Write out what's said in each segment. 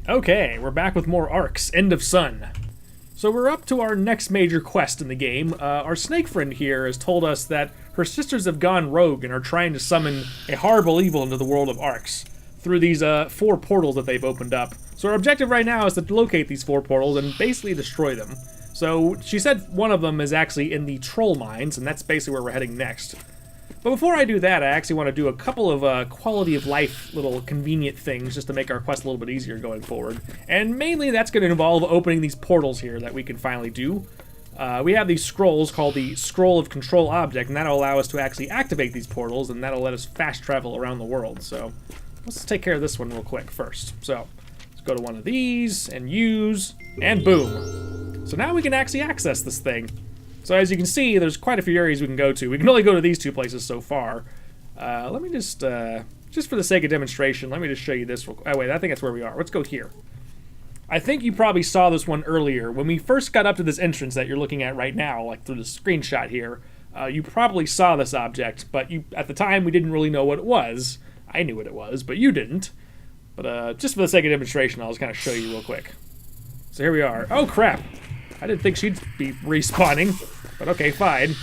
Okay, we're back with more Arx, End of Sun. So we're up to our next major quest in the game. Our snake friend here has told us that her sisters have gone rogue and are trying to summon a horrible evil into the world of Arx through these 4 portals that they've opened up. So our objective right now is to locate these 4 portals and basically destroy them. So she said one of them is actually in the troll mines, and that's basically where we're heading next. But before I do that, I actually want to do a couple of quality of life little convenient things just to make our quest a little bit easier going forward. And mainly that's going to involve opening these portals here that we can finally do. We have these scrolls called the Scroll of Control Object, and that'll allow us to actually activate these portals, and that'll let us fast travel around the world. So let's take care of this one real quick first. So let's go to one of these and use, and boom. So now we can actually access this thing. So as you can see, there's quite a few areas we can go to. We can only go to these 2 places so far. Let me just for the sake of demonstration, let me just show you this real quick. Oh wait, I think that's where we are. Let's go here. I think you probably saw this one earlier. When we first got up to this entrance that you're looking at right now, like through the screenshot here, you probably saw this object, but at the time we didn't really know what it was. I knew what it was, but you didn't. But just for the sake of demonstration, I'll just kind of show you real quick. So here we are. Oh crap! I didn't think she'd be respawning, but okay, fine.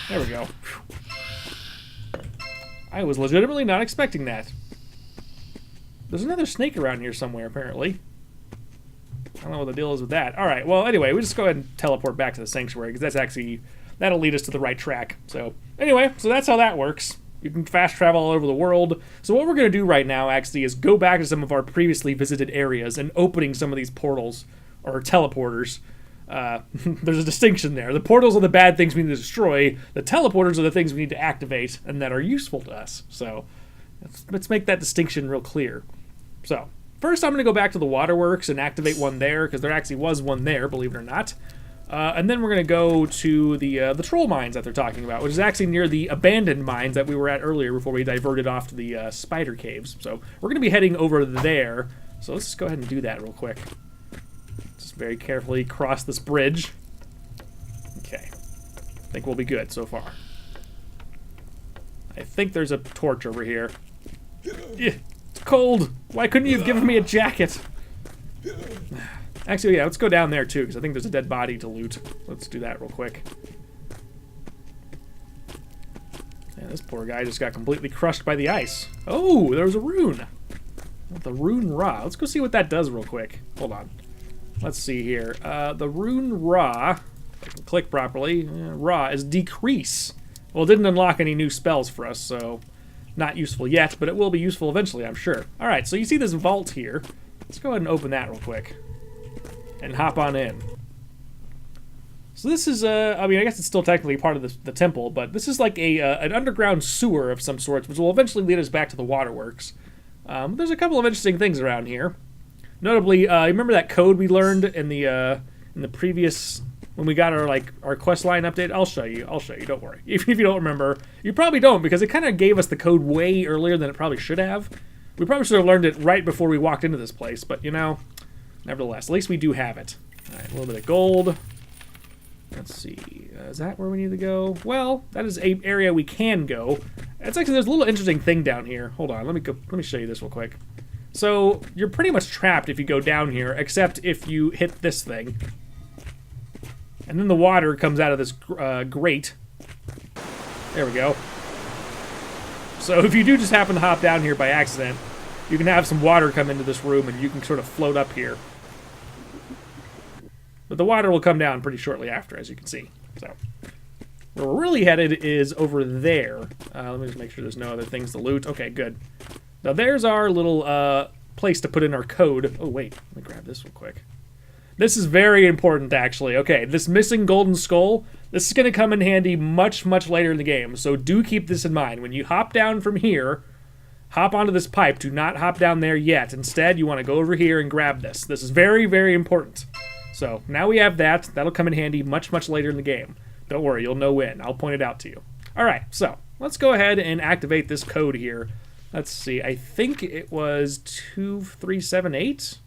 There we go. I was legitimately not expecting that. There's another snake around here somewhere, apparently. I don't know what the deal is with that. Alright, well, anyway, we'll just go ahead and teleport back to the sanctuary, because that'll lead us to the right track. So, anyway, so that's how that works. You can fast travel all over the world. So what we're going to do right now, actually, is go back to some of our previously visited areas and opening some of these portals, or teleporters. There's a distinction there. The portals are the bad things we need to destroy. The teleporters are the things we need to activate and that are useful to us. So let's make that distinction real clear. So first I'm going to go back to the waterworks and activate one there, because there actually was one there, believe it or not. And then we're going to go to the troll mines that they're talking about, which is actually near the abandoned mines that we were at earlier before we diverted off to the spider caves. So we're going to be heading over there. So let's just go ahead and do that real quick. Just very carefully cross this bridge. Okay. I think we'll be good so far. I think there's a torch over here. It's cold. Why couldn't you have given me a jacket? Actually, yeah, let's go down there too, because I think there's a dead body to loot. Let's do that real quick. Yeah, this poor guy just got completely crushed by the ice. Oh, there was a rune. The rune Ra. Let's go see what that does real quick. Hold on. Let's see here. The rune Ra, if I can click properly, Ra is decrease. Well, it didn't unlock any new spells for us, so not useful yet, but it will be useful eventually, I'm sure. Alright, so you see this vault here. Let's go ahead and open that real quick. And hop on in. So this is, I mean, I guess it's still technically part of the temple, but this is like an underground sewer of some sort, which will eventually lead us back to the waterworks. There's a couple of interesting things around here. Notably, remember that code we learned in the previous, when we got our quest line update? I'll show you, don't worry. Even if you don't remember, you probably don't, because it kind of gave us the code way earlier than it probably should have. We probably should have learned it right before we walked into this place, but you know, nevertheless, at least we do have it. Alright, a little bit of gold. Let's see, is that where we need to go? Well, that is an area we can go. It's actually, there's a little interesting thing down here. Hold on, let me show you this real quick. So, you're pretty much trapped if you go down here, except if you hit this thing. And then the water comes out of this grate. There we go. So if you do just happen to hop down here by accident, you can have some water come into this room and you can sort of float up here. But the water will come down pretty shortly after, as you can see. So, where we're really headed is over there. Let me just make sure there's no other things to loot. Okay, good. Now there's our little place to put in our code. Oh wait, let me grab this real quick. This is very important, actually. Okay, this missing golden skull, this is going to come in handy much, much later in the game. So do keep this in mind. When you hop down from here, hop onto this pipe. Do not hop down there yet. Instead, you want to go over here and grab this. This is very, very important. So now we have that. That'll come in handy much, much later in the game. Don't worry, you'll know when. I'll point it out to you. All right, so let's go ahead and activate this code here. Let's see. I think it was 2378.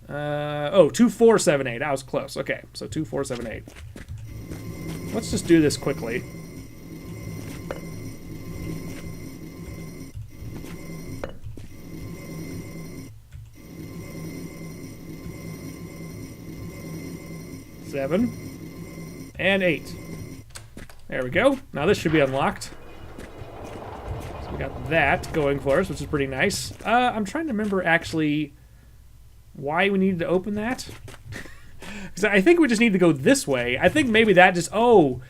2478. I was close. Okay, so 2478. Let's just do this quickly. 7, and 8. There we go. Now this should be unlocked. So we got that going for us, which is pretty nice. I'm trying to remember actually why we needed to open that. Because I think we just need to go this way. I think maybe that just... Oh,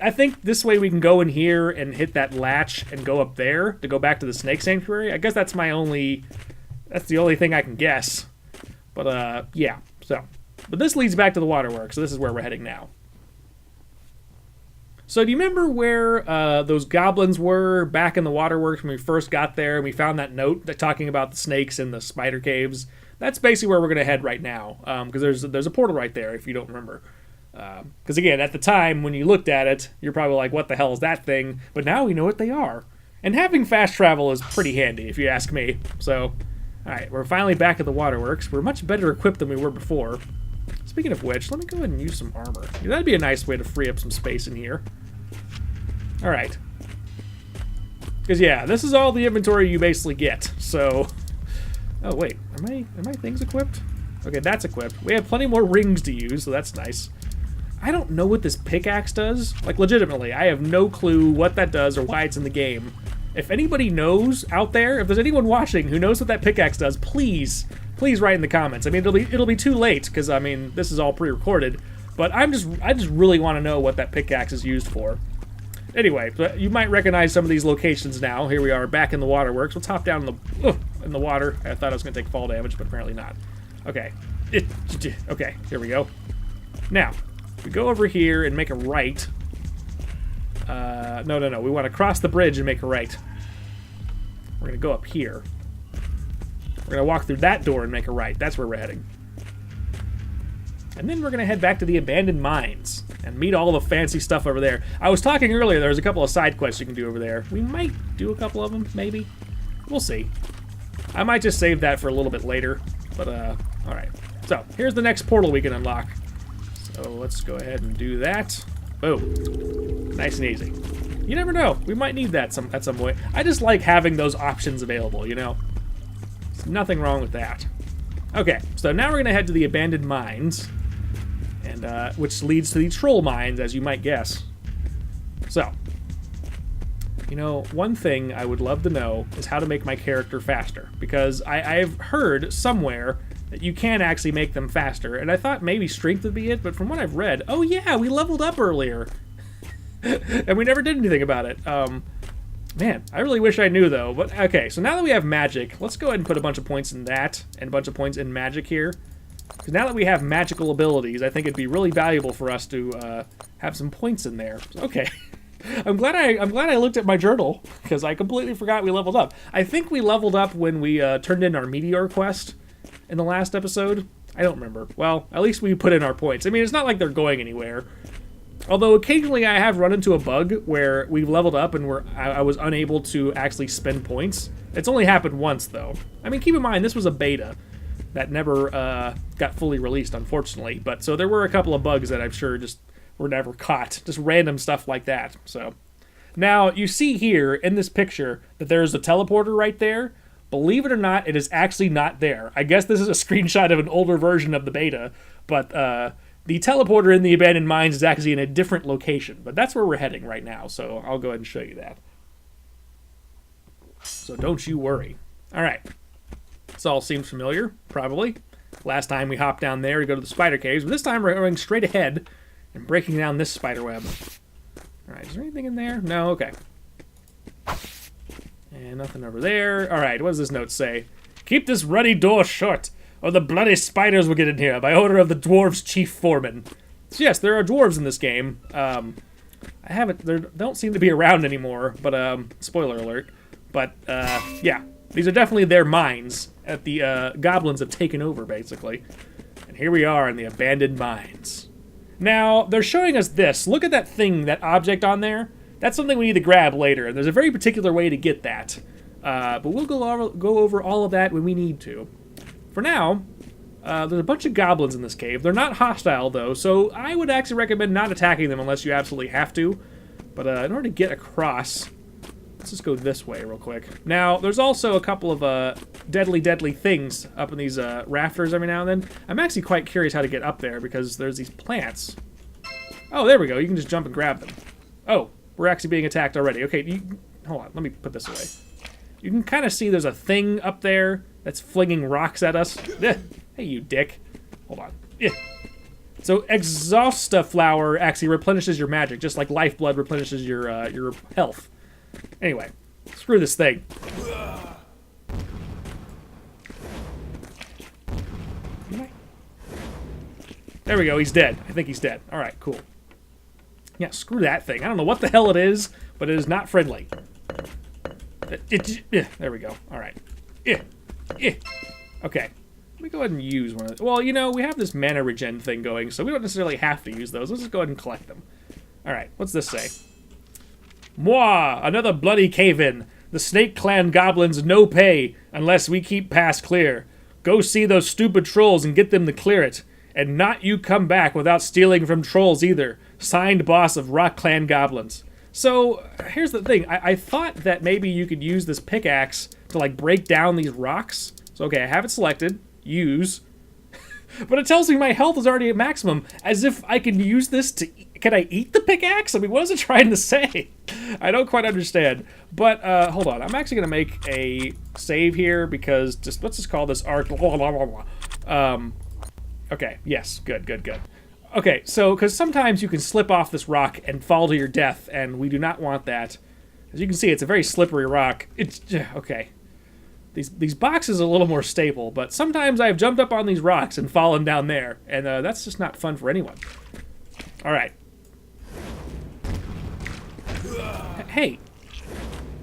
I think this way we can go in here and hit that latch and go up there to go back to the snake sanctuary. I guess that's my only... That's the only thing I can guess. But, yeah. So, but this leads back to the waterworks, so this is where we're heading now. So do you remember where those goblins were back in the waterworks when we first got there and we found that note talking about the snakes in the spider caves? That's basically where we're going to head right now, because there's a portal right there if you don't remember. Because again, at the time when you looked at it, you're probably like, what the hell is that thing? But now we know what they are. And having fast travel is pretty handy, if you ask me. So, alright, we're finally back at the waterworks. We're much better equipped than we were before. Speaking of which, let me go ahead and use some armor. That'd be a nice way to free up some space in here. Alright. Because, yeah, this is all the inventory you basically get, so... Oh, wait. Are my things equipped? Okay, that's equipped. We have plenty more rings to use, so that's nice. I don't know what this pickaxe does. Like, legitimately, I have no clue what that does or why it's in the game. If anybody knows out there, if there's anyone watching who knows what that pickaxe does, please write in the comments. I mean, it'll be too late, because, I mean, this is all pre-recorded. But I just really want to know what that pickaxe is used for. Anyway, you might recognize some of these locations now. Here we are back in the waterworks. Let's hop down in the water. I thought I was going to take fall damage, but apparently not. Okay. Okay, here we go. Now, we go over here and make a right. No. We want to cross the bridge and make a right. We're going to go up here. We're going to walk through that door and make a right. That's where we're heading. And then we're going to head back to the abandoned mines and meet all the fancy stuff over there. I was talking earlier, there's a couple of side quests you can do over there. We might do a couple of them, maybe. We'll see. I might just save that for a little bit later. But, alright. So, here's the next portal we can unlock. So, let's go ahead and do that. Boom. Nice and easy. You never know. We might need that at some point. I just like having those options available, you know? There's nothing wrong with that. Okay, so now we're going to head to the abandoned mines. And, which leads to the troll mines, as you might guess. So, you know, one thing I would love to know is how to make my character faster. Because I've heard somewhere that you can actually make them faster. And I thought maybe strength would be it, but from what I've read, oh yeah, we leveled up earlier. And we never did anything about it. Man, I really wish I knew, though. But, okay, so now that we have magic, let's go ahead and put a bunch of points in that, and a bunch of points in magic here. Because now that we have magical abilities, I think it'd be really valuable for us to have some points in there. Okay. I'm glad I looked at my journal, because I completely forgot we leveled up. I think we leveled up when we turned in our meteor quest in the last episode. I don't remember. Well, at least we put in our points. I mean, it's not like they're going anywhere. Although occasionally I have run into a bug where we've leveled up and I was unable to actually spend points. It's only happened once, though. I mean, keep in mind, this was a beta that never got fully released, unfortunately. But so there were a couple of bugs that I'm sure just were never caught. Just random stuff like that. So now you see here in this picture that there's a teleporter right there. Believe it or not, it is actually not there. I guess this is a screenshot of an older version of the beta, but the teleporter in the abandoned mines is actually in a different location. But that's where we're heading right now, so I'll go ahead and show you that. So don't you worry. All right. This all seems familiar, probably. Last time we hopped down there to go to the spider caves, but this time we're going straight ahead and breaking down this spider web. All right, is there anything in there? No? Okay. And nothing over there. All right, what does this note say? Keep this ruddy door shut, or the bloody spiders will get in here, by order of the dwarves' chief foreman. So yes, there are dwarves in this game. They don't seem to be around anymore, but, spoiler alert. But, yeah, these are definitely their mines that the goblins have taken over, basically. And here we are in the abandoned mines. Now, they're showing us this. Look at that thing, that object on there. That's something we need to grab later, and there's a very particular way to get that. But we'll go over all of that when we need to. For now, there's a bunch of goblins in this cave. They're not hostile, though, so I would actually recommend not attacking them unless you absolutely have to. But in order to get across, Let's just go this way real quick. Now, there's also a couple of deadly things up in these rafters every now and then. I'm actually quite curious how to get up there because there's these plants. Oh, there we go. You can just jump and grab them. Oh, we're actually being attacked already. Okay, hold on. Let me put this away. You can kind of see there's a thing up there that's flinging rocks at us. Hey, you dick. Hold on. So Exhausta flower actually replenishes your magic, just like lifeblood replenishes your health. Anyway, screw this thing. There we go, he's dead. I think he's dead. Alright, cool. Yeah, screw that thing. I don't know what the hell it is, but it is not friendly. There we go. Alright. Okay. Let me go ahead and use one of those. Well, you know, we have this mana regen thing going, so we don't necessarily have to use those. Let's just go ahead and collect them. Alright, what's this say? Moi! Another bloody cave-in. The Snake Clan goblins no pay unless we keep pass clear. Go see those stupid trolls and get them to clear it. And not you come back without stealing from trolls either. Signed boss of Rock Clan goblins. So, here's the thing. I thought that maybe you could use this pickaxe to, like, break down these rocks. So, okay, I have it selected. Use. But it tells me my health is already at maximum, as if I can use this to... Can I eat the pickaxe? I mean, what is it trying to say? I don't quite understand. But, hold on. I'm actually going to make a save here, because let's just call this Arx... Okay, yes, good. Okay, so, because sometimes you can slip off this rock and fall to your death, and we do not want that. As you can see, it's a very slippery rock. Okay. These boxes are a little more stable, but sometimes I've jumped up on these rocks and fallen down there, and that's just not fun for anyone. Alright. Hey.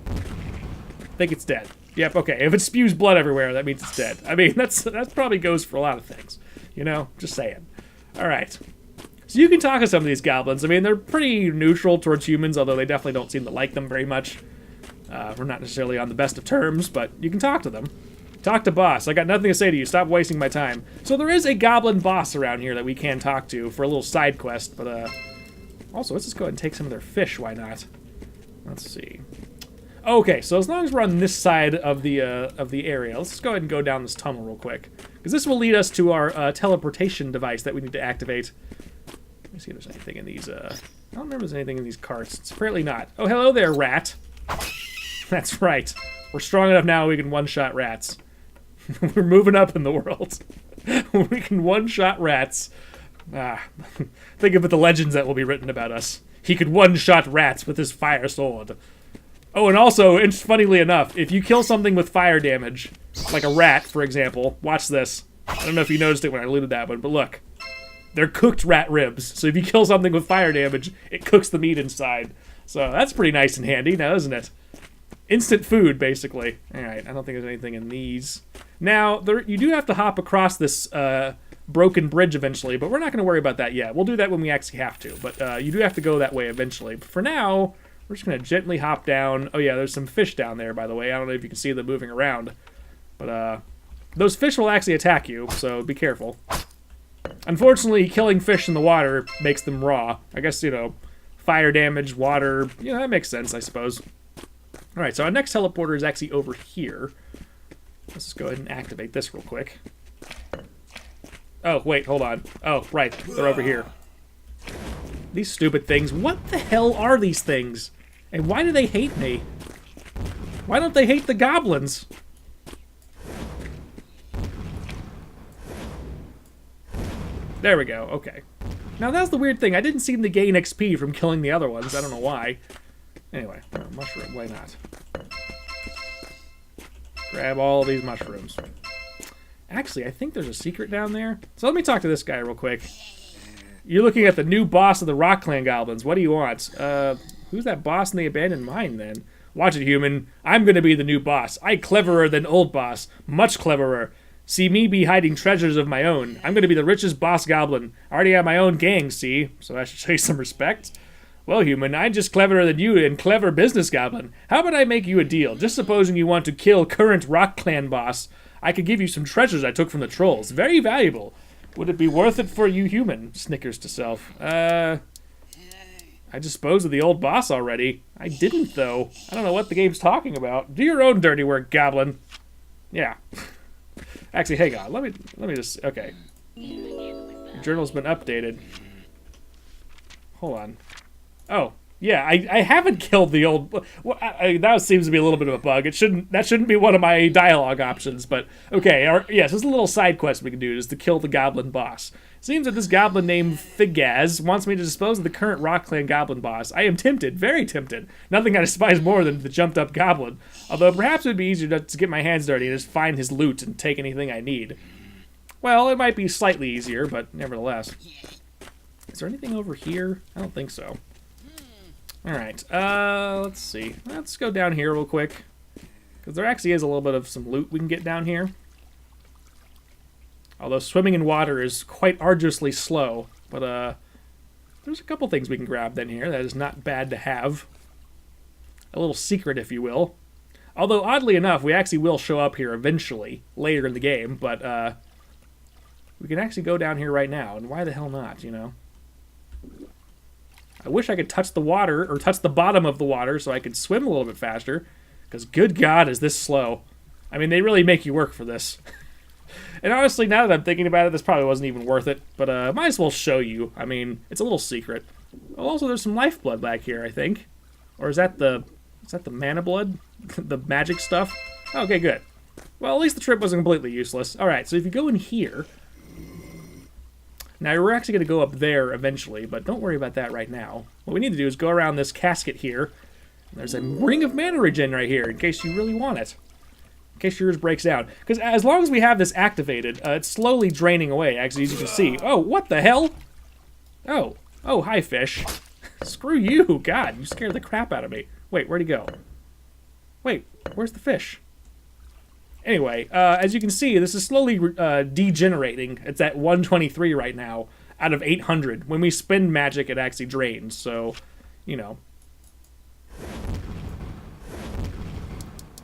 I think it's dead. Yep, okay. If it spews blood everywhere, that means it's dead. I mean, that probably goes for a lot of things. You know? Just saying. Alright. So you can talk to some of these goblins. I mean, they're pretty neutral towards humans, although they definitely don't seem to like them very much. We're not necessarily on the best of terms, but you can talk to them. Talk to boss. I got nothing to say to you. Stop wasting my time. So there is a goblin boss around here that we can talk to for a little side quest, but also let's just go ahead and take some of their fish. Why not? Let's see. Okay, so as long as we're on this side of the area, let's just go ahead and go down this tunnel real quick, because this will lead us to our teleportation device that we need to activate. Let me see if there's anything in these. I don't remember if there's anything in these carts. It's apparently not. Oh, hello there, rat. That's right. We're strong enough now we can one-shot rats. We're moving up in the world. We can one-shot rats. Think of the legends that will be written about us. He could one-shot rats with his fire sword. Oh, and also, funnily enough, if you kill something with fire damage, like a rat, for example, watch this. I don't know if you noticed it when I looted that one, but look. They're cooked rat ribs. So if you kill something with fire damage, it cooks the meat inside. So that's pretty nice and handy now, isn't it? Instant food, basically. Alright, I don't think there's anything in these. Now, you do have to hop across this broken bridge eventually, but we're not going to worry about that yet. We'll do that when we actually have to, but you do have to go that way eventually. But for now, we're just going to gently hop down. Oh yeah, there's some fish down there, by the way. I don't know if you can see them moving around. But those fish will actually attack you, so be careful. Unfortunately, killing fish in the water makes them raw. I guess, you know, fire damage, water, you know, that makes sense, I suppose. Alright, so our next teleporter is actually over here. Let's just go ahead and activate this real quick. Oh, wait, hold on. Oh, right, they're over here. These stupid things. What the hell are these things? And why do they hate me? Why don't they hate the goblins? There we go, okay. Now that's the weird thing. I didn't seem to gain XP from killing the other ones. I don't know why. Anyway, mushroom, why not? Grab all these mushrooms. Actually, I think there's a secret down there. So let me talk to this guy real quick. You're looking at the new boss of the Rock Clan goblins. What do you want? Who's that boss in the abandoned mine, then? Watch it, human. I'm gonna be the new boss. I cleverer than old boss. Much cleverer. See me be hiding treasures of my own. I'm gonna be the richest boss goblin. I already have my own gang, see? So I should show you some respect. Well, human, I'm just cleverer than you and clever business goblin. How about I make you a deal? Just supposing you want to kill current Rock Clan boss, I could give you some treasures I took from the trolls. Very valuable. Would it be worth it for you, human? Snickers to self. I disposed of the old boss already. I didn't, though. I don't know what the game's talking about. Do your own dirty work, Goblin. Yeah. Actually, hang on. Let me just... Okay. Your journal's been updated. Hold on. Oh. Yeah, I haven't killed the old... Well, that seems to be a little bit of a bug. That shouldn't be one of my dialogue options, but... Okay, yes, there's a little side quest we can do, is to kill the Goblin boss. Seems that this Goblin named Thigaz wants me to dispose of the current Rock Clan Goblin boss. I am tempted, very tempted. Nothing I despise more than the jumped-up Goblin. Although perhaps it would be easier to get my hands dirty and just find his loot and take anything I need. Well, it might be slightly easier, but nevertheless. Is there anything over here? I don't think so. Alright, let's see. Let's go down here real quick. Because there actually is a little bit of some loot we can get down here. Although swimming in water is quite arduously slow. But, there's a couple things we can grab then here that is not bad to have. A little secret, if you will. Although, oddly enough, we actually will show up here eventually, later in the game. But, we can actually go down here right now. And why the hell not, you know? I wish I could touch the water, or touch the bottom of the water, so I could swim a little bit faster. Because, good God, is this slow. I mean, they really make you work for this. And honestly, now that I'm thinking about it, this probably wasn't even worth it. But, might as well show you. I mean, it's a little secret. Also, there's some lifeblood back here, I think. Or is that the mana blood? The magic stuff? Okay, good. Well, at least the trip wasn't completely useless. Alright, so if you go in here... Now, we're actually going to go up there eventually, but don't worry about that right now. What we need to do is go around this casket here. There's a ring of mana regen right here, in case you really want it. In case yours breaks down. Because as long as we have this activated, it's slowly draining away, actually, as you can see. Oh, what the hell? Oh, hi, fish. Screw you, God, you scared the crap out of me. Wait, where'd he go? Wait, where's the fish? Anyway, as you can see, this is slowly degenerating. It's at 123 right now, out of 800. When we spend magic, it actually drains, so, you know.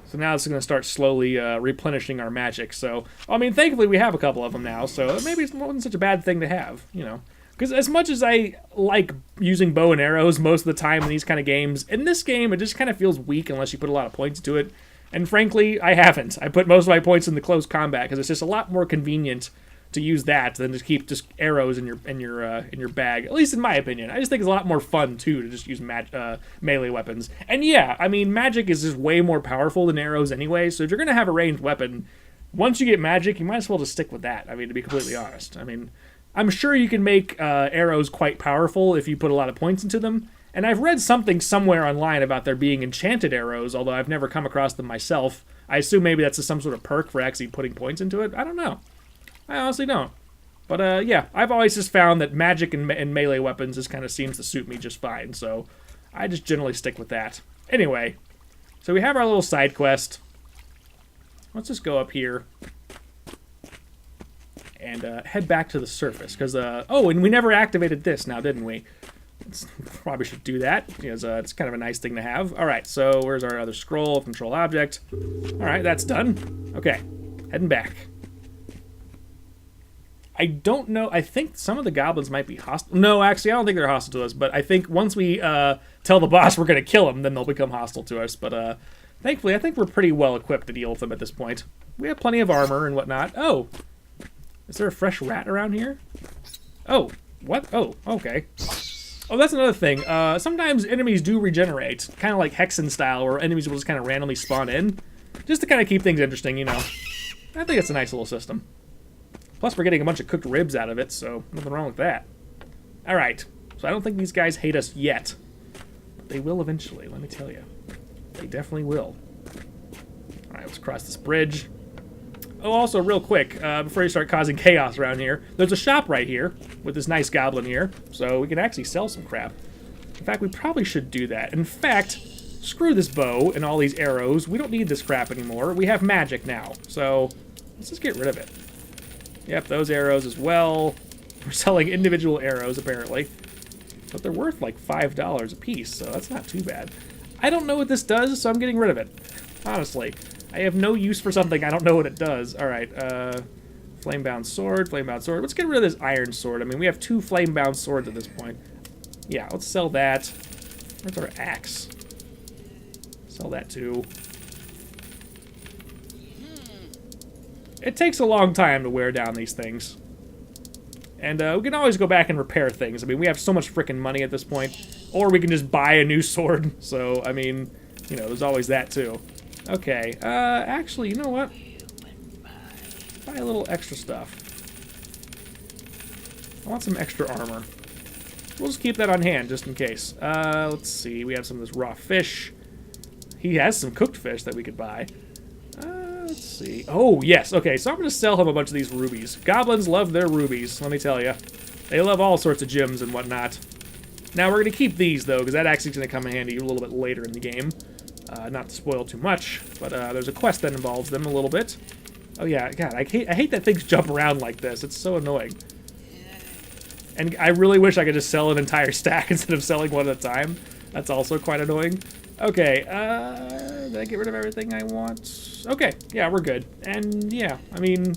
So now it's going to start slowly replenishing our magic, so... I mean, thankfully we have a couple of them now, so maybe it wasn't such a bad thing to have, you know. Because as much as I like using bow and arrows most of the time in these kind of games, in this game it just kind of feels weak unless you put a lot of points into it. And frankly, I haven't. I put most of my points in the close combat because it's just a lot more convenient to use that than to keep just arrows in your bag. At least in my opinion, I just think it's a lot more fun too to just use melee weapons. And yeah, I mean, magic is just way more powerful than arrows anyway. So if you're gonna have a ranged weapon, once you get magic, you might as well just stick with that. I mean, to be completely honest, I mean, I'm sure you can make arrows quite powerful if you put a lot of points into them. And I've read something somewhere online about there being enchanted arrows, although I've never come across them myself. I assume maybe that's just some sort of perk for actually putting points into it. I don't know. I honestly don't. But, yeah, I've always just found that magic and melee weapons just kind of seems to suit me just fine, so I just generally stick with that. Anyway, so we have our little side quest. Let's just go up here and head back to the surface, because, oh, and we never activated this now, didn't we? Probably should do that, because it's kind of a nice thing to have. Alright, so where's our other scroll? Control object. Alright, that's done. Okay, heading back. I don't know. I think some of the goblins might be hostile. No, actually, I don't think they're hostile to us, but I think once we tell the boss we're going to kill them, then they'll become hostile to us. But thankfully, I think we're pretty well equipped to deal with them at this point. We have plenty of armor and whatnot. Oh, is there a fresh rat around here? Oh, what? Oh, okay. Oh, that's another thing. Sometimes enemies do regenerate, kind of like Hexen style, where enemies will just kind of randomly spawn in, just to kind of keep things interesting, you know. I think it's a nice little system. Plus, we're getting a bunch of cooked ribs out of it, so nothing wrong with that. Alright, so I don't think these guys hate us yet. But they will eventually, let me tell you. They definitely will. Alright, let's cross this bridge. Oh, also, real quick, before you start causing chaos around here, there's a shop right here with this nice goblin here, so we can actually sell some crap. In fact, we probably should do that. In fact, screw this bow and all these arrows. We don't need this crap anymore. We have magic now, so let's just get rid of it. Yep, those arrows as well. We're selling individual arrows, apparently. But they're worth like $5 a piece, so that's not too bad. I don't know what this does, so I'm getting rid of it. Honestly. I have no use for something I don't know what it does. Alright, flame-bound sword, flame-bound sword. Let's get rid of this iron sword. I mean, we have 2 flame-bound swords at this point. Yeah, let's sell that. Where's our axe? Sell that too. It takes a long time to wear down these things. And we can always go back and repair things. I mean, we have so much frickin' money at this point. Or we can just buy a new sword. So, I mean, you know, there's always that too. Okay, actually, you know what? Buy a little extra stuff. I want some extra armor. We'll just keep that on hand, just in case. Let's see, we have some of this raw fish. He has some cooked fish that we could buy. Let's see. Oh, yes. Okay, so I'm going to sell him a bunch of these rubies. Goblins love their rubies, let me tell you. They love all sorts of gems and whatnot. Now, we're going to keep these, though, because that actually is going to come in handy a little bit later in the game. Not to spoil too much, but there's a quest that involves them a little bit. Oh, yeah. God, I hate that things jump around like this. It's so annoying. And I really wish I could just sell an entire stack instead of selling one at a time. That's also quite annoying. Okay, did I get rid of everything I want? Okay, yeah, we're good. And yeah, I mean,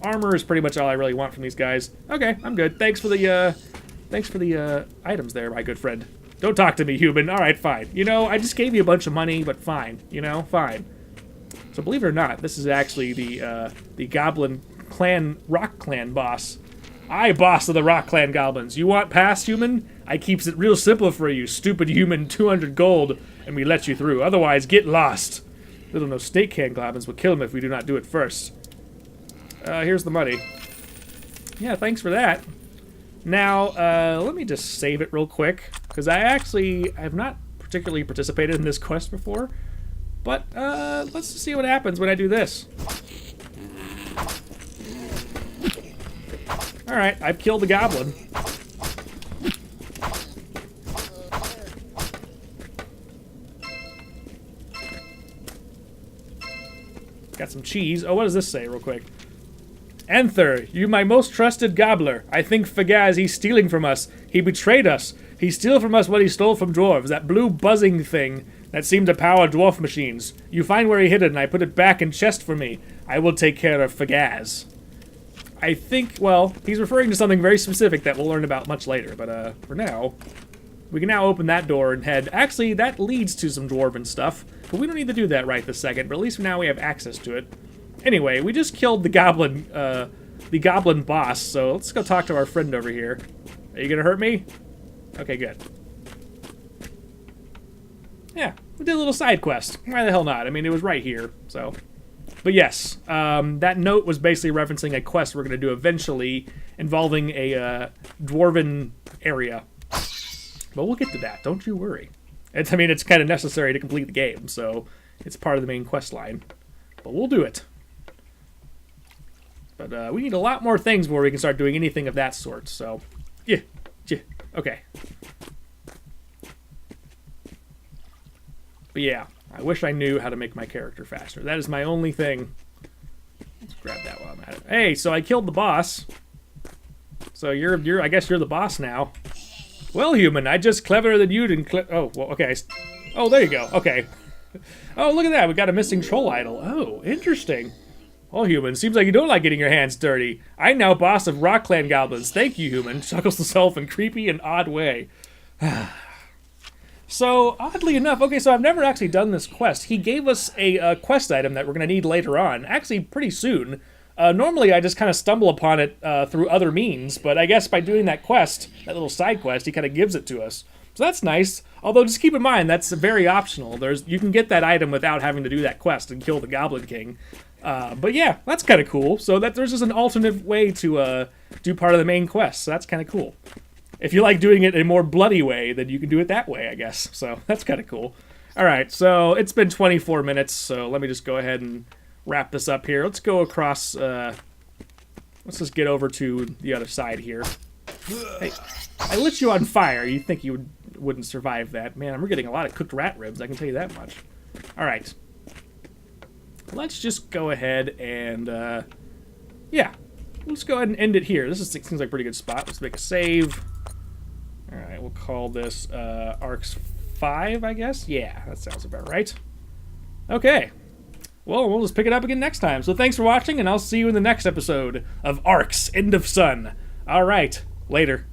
armor is pretty much all I really want from these guys. Okay, I'm good. Thanks for the items there, my good friend. Don't talk to me, human. All right, fine. You know, I just gave you a bunch of money, but fine. You know, fine. So believe it or not, this is actually the Goblin clan, Rock Clan boss. I boss of the Rock Clan goblins. You want past, human? I keeps it real simple for you, stupid human. 200 gold, and we let you through. Otherwise, get lost. Little no Snake Clan goblins will kill him if we do not do it first. Here's the money. Yeah, thanks for that. Now, let me just save it real quick, because I have not particularly participated in this quest before. But, let's see what happens when I do this. Alright, I've killed the goblin. Got some cheese. Oh, what does this say real quick? Enther, you my most trusted gobbler. I think Fagaz, he's stealing from us. He betrayed us. He steal from us what he stole from dwarves, that blue buzzing thing that seemed to power dwarf machines. You find where he hid it, and I put it back in chest for me. I will take care of Fagaz. I think, well, he's referring to something very specific that we'll learn about much later, but for now, we can now open that door and head. Actually, that leads to some dwarven stuff, but we don't need to do that right this second, but at least now we have access to it. Anyway, we just killed the goblin boss, so let's go talk to our friend over here. Are you gonna hurt me? Okay, good. Yeah, we did a little side quest. Why the hell not? I mean, it was right here, so... But yes, that note was basically referencing a quest we're going to do eventually involving a dwarven area. But we'll get to that, don't you worry. I mean, it's kind of necessary to complete the game, so it's part of the main quest line. But we'll do it. But we need a lot more things before we can start doing anything of that sort, so... Yeah, okay. But yeah. I wish I knew how to make my character faster. That is my only thing. Let's grab that while I'm at it. Hey, so I killed the boss. So I guess you're the boss now. Well, human, I just cleverer than you didn't oh, well, okay. Oh, there you go. Okay. Oh, look at that. We got a missing troll idol. Oh, interesting. Oh, human, seems like you don't like getting your hands dirty. I'm now boss of Rock Clan goblins. Thank you, human. Chuckles himself in creepy and odd way. So, oddly enough, okay, so I've never actually done this quest. He gave us a quest item that we're going to need later on, actually pretty soon. Normally, I just kind of stumble upon it through other means, but I guess by doing that quest, that little side quest, he kind of gives it to us. So that's nice, although just keep in mind, that's very optional. You can get that item without having to do that quest and kill the Goblin King. But yeah, that's kind of cool. So there's just an alternate way to do part of the main quest, so that's kind of cool. If you like doing it in a more bloody way, then you can do it that way, I guess. So that's kind of cool. All right, so it's been 24 minutes, so let me just go ahead and wrap this up here. Let's go across, let's just get over to the other side here. Hey, I lit you on fire. You'd think you wouldn't survive that. Man, I'm getting a lot of cooked rat ribs, I can tell you that much. All right. Let's just go ahead and, yeah. Let's go ahead and end it here. This seems like a pretty good spot. Let's make a save. All right, we'll call this Arx 5, I guess? Yeah, that sounds about right. Okay. Well, we'll just pick it up again next time. So thanks for watching, and I'll see you in the next episode of Arx End of Sun. All right, later.